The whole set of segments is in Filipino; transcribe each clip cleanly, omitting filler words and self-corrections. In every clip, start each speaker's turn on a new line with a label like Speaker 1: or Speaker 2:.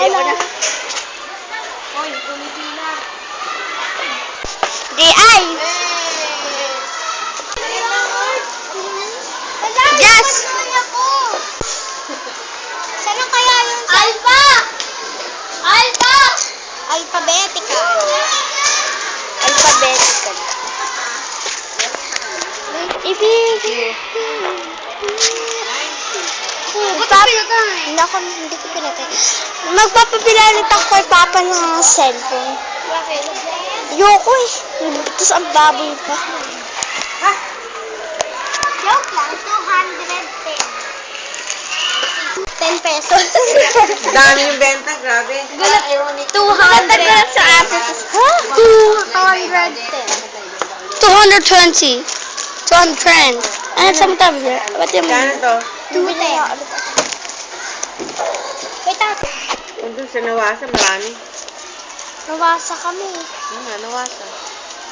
Speaker 1: Ayaw na.
Speaker 2: Hoy, pumipila.
Speaker 1: J.I. Yes. Saan kaya yung... Alpha! Alpha! Alphabetical. Alphabetical. Hindi ko pinatay. Magpapapilalit ako kay Papa ng cellphone.
Speaker 2: Bakit?
Speaker 1: Ayoko eh. Tapos ang baboy pa.
Speaker 2: Ha?
Speaker 1: Joke lang, 210. 10 pesos.
Speaker 2: Dami yung benta, grabe.
Speaker 1: Gulat, 200 sa atin. Ha? 210. 220. 210. Ano sa mga tabi niya? Ba't yung
Speaker 2: Kano to?
Speaker 1: 210. Wait ako.
Speaker 2: Kung sa Nawasa, marami.
Speaker 1: Nawasa kami.
Speaker 2: Ano nga, Nawasa?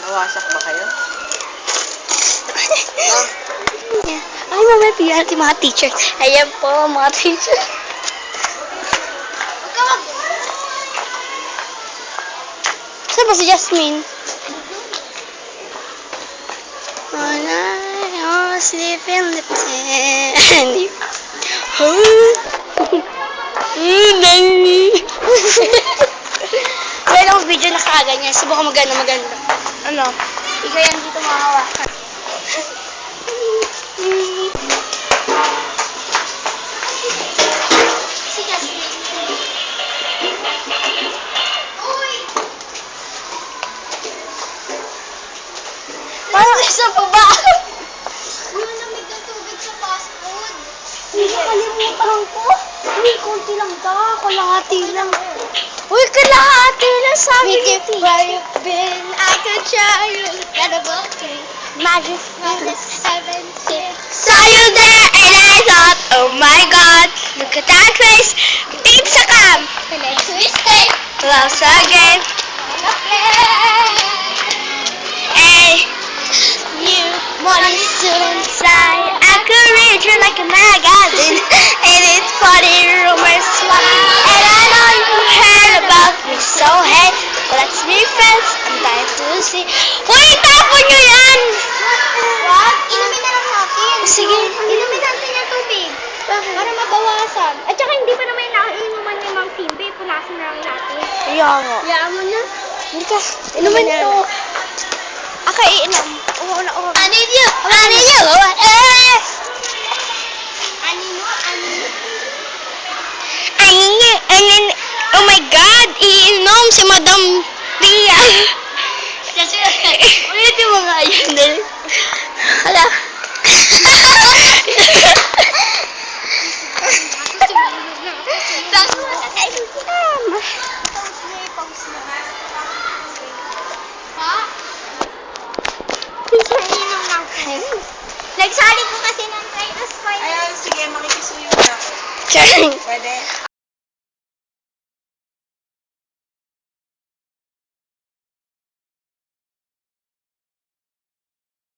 Speaker 2: Nawasak ba kayo?
Speaker 1: Ay, mamaya piyan natin mga teachers. Ayan po, mga teachers. Saan ba si Jasmine? When I sleep in the tent. Mayroong video na kaganyan. Subukan maganda. Ano? Ikaw yan dito makahawakan. Si Jasmine. Uy! Parang sa baba. Malamig ng tubig sa fast food. Nakalimutan ko. Uy, konti lang daw. Kalahati lang. Uy, kalahati lang sabi ni Titi. Where you been? I could show you. Incredible thing. Magic 17. Saw you there and I thought, oh my God. Look at that face. Deep sa cam. And I twisted. Lost again. Hey, you money soon inside. I could read you like a magazine. And it's funny rumors fly. And I know you heard about me, so hey, let's be friends. I'm dying to see. Uy, tapon nyo yan! What? Inumin na lang natin. Sige. Inumin natin yung tubig. Bakit? Para mabawasan. At saka hindi pa naman nakainuman yung mga timbe. Punasin na lang natin. Hayaan mo. Hayaan mo na. Hindi ka. Inumin to. Ako iinom. Una. I need you. I need you. Oh my God! Iinom si Madam Pia. Ulitin mo nga yun. Hala. Nagsali ko kasi ng Titus Fire.
Speaker 2: Ayun, sige, makikisuyo na ako. Pwede?